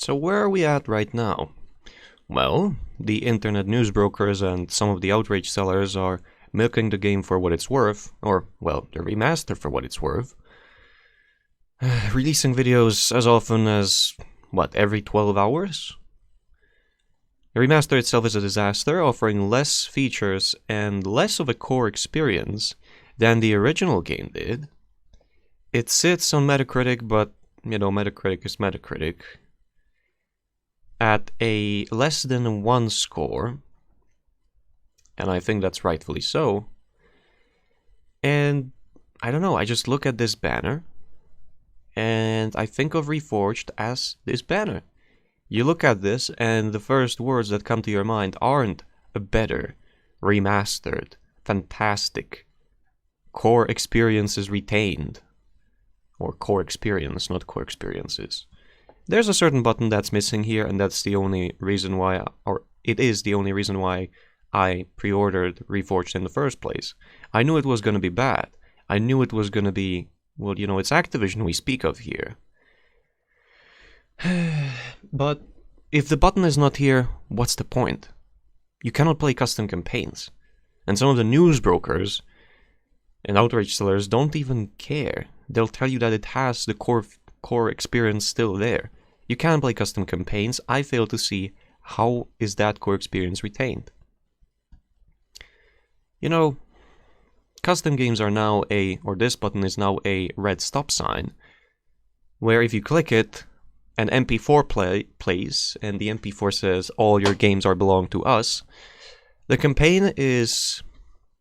So where are we at right now? Well, the internet news brokers and some of the outrage sellers are milking the game for what it's worth, or, well, the remaster for what it's worth. Releasing videos as often as, every 12 hours? The remaster itself is a disaster, offering less features and less of a core experience than the original game did. It sits on Metacritic, but, Metacritic is Metacritic, at a less than 1 score, and I think that's rightfully so. And I don't know, I just look at this banner, and I think of Reforged as this banner. You look at this, and the first words that come to your mind aren't a better, remastered, fantastic, core experiences retained. Or core experience, not core experiences. There's a certain button that's missing here, and that's the only reason why, or it is the only reason why I pre-ordered Reforged in the first place. I knew it was going to be bad. I knew it was going to be, well, it's Activision we speak of here. But if the button is not here, what's the point? You cannot play custom campaigns. And some of the news brokers and outrage sellers don't even care. They'll tell you that it has the core experience still there. You can play custom campaigns. I fail to see how is that core experience retained. Custom games are now this button is now a red stop sign, where if you click it, an MP4 plays, and the MP4 says all your games are belong to us. The campaign is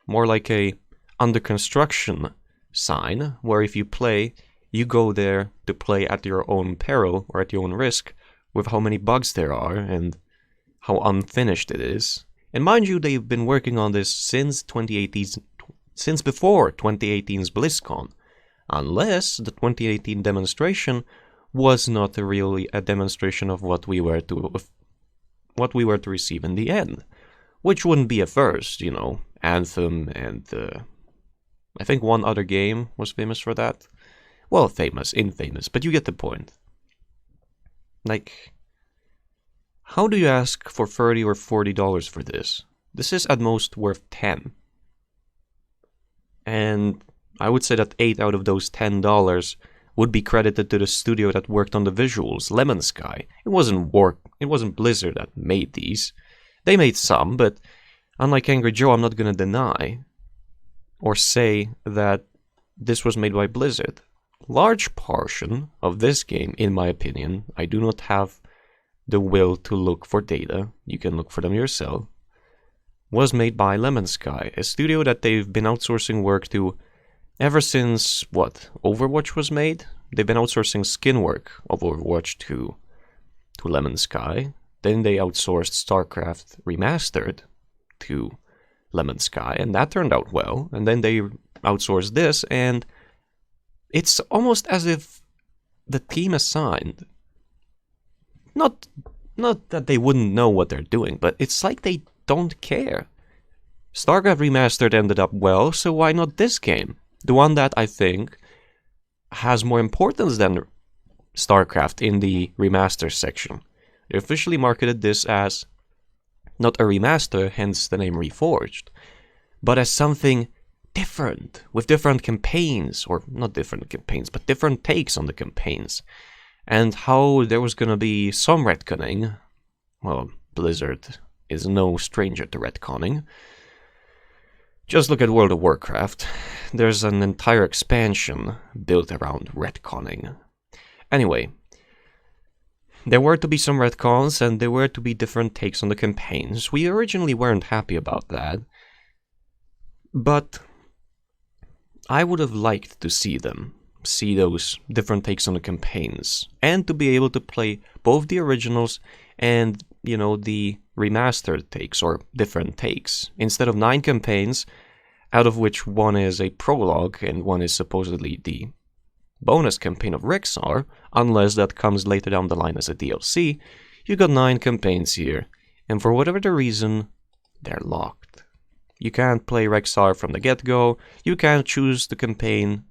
more like a under construction sign, where if you play, you go there to play at your own peril or at your own risk with how many bugs there are and how unfinished it is. And mind you, they've been working on this since before 2018's BlizzCon, unless the 2018 demonstration was not really a demonstration of what we were to receive in the end, which wouldn't be a first. Anthem and I think one other game was famous for that. Well, infamous, but you get the point. How do you ask for $30 or $40 for this? This is at most worth $10. And I would say that 8 out of those $10 would be credited to the studio that worked on the visuals, Lemon Sky. It wasn't Blizzard that made these. They made some, but unlike Angry Joe, I'm not gonna deny or say that this was made by Blizzard. Large portion of this game, in my opinion, I do not have the will to look for data, you can look for them yourself, was made by Lemon Sky, a studio that they've been outsourcing work to ever since, Overwatch was made? They've been outsourcing skin work of Overwatch to Lemon Sky. Then they outsourced StarCraft Remastered to Lemon Sky, and that turned out well. And then they outsourced this, and it's almost as if the team assigned, not that they wouldn't know what they're doing, but it's like they don't care. StarCraft Remastered ended up well, so why not this game? The one that I think has more importance than StarCraft in the remaster section. They officially marketed this as not a remaster, hence the name Reforged, but as something different, with different campaigns, or not different campaigns, but different takes on the campaigns, and how there was gonna be some retconning. Well, Blizzard is no stranger to retconning. Just look at World of Warcraft. There's an entire expansion built around retconning. Anyway, there were to be some retcons, and there were to be different takes on the campaigns. We originally weren't happy about that, but I would have liked to see those different takes on the campaigns, and to be able to play both the originals and, the remastered takes, or different takes. Instead of 9 campaigns, out of which one is a prologue, and one is supposedly the bonus campaign of Rexar, unless that comes later down the line as a DLC, you got 9 campaigns here, and for whatever the reason, they're locked. You can't play Rexar from the get-go, you can't choose the campaign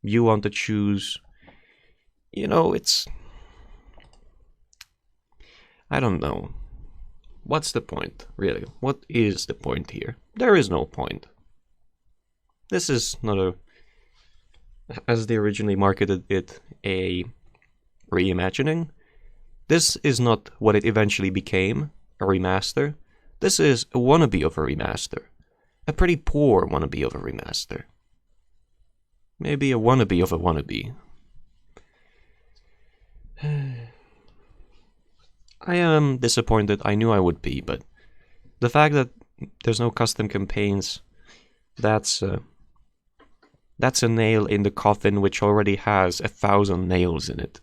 you want to choose. It's I don't know. What's the point, really? What is the point here? There is no point. This is not a, as they originally marketed it, a reimagining. This is not what it eventually became, a remaster. This is a wannabe of a remaster. A pretty poor wannabe of a remaster. Maybe a wannabe of a wannabe. I am disappointed. I knew I would be, but the fact that there's no custom campaigns, that's a nail in the coffin which already has 1,000 nails in it.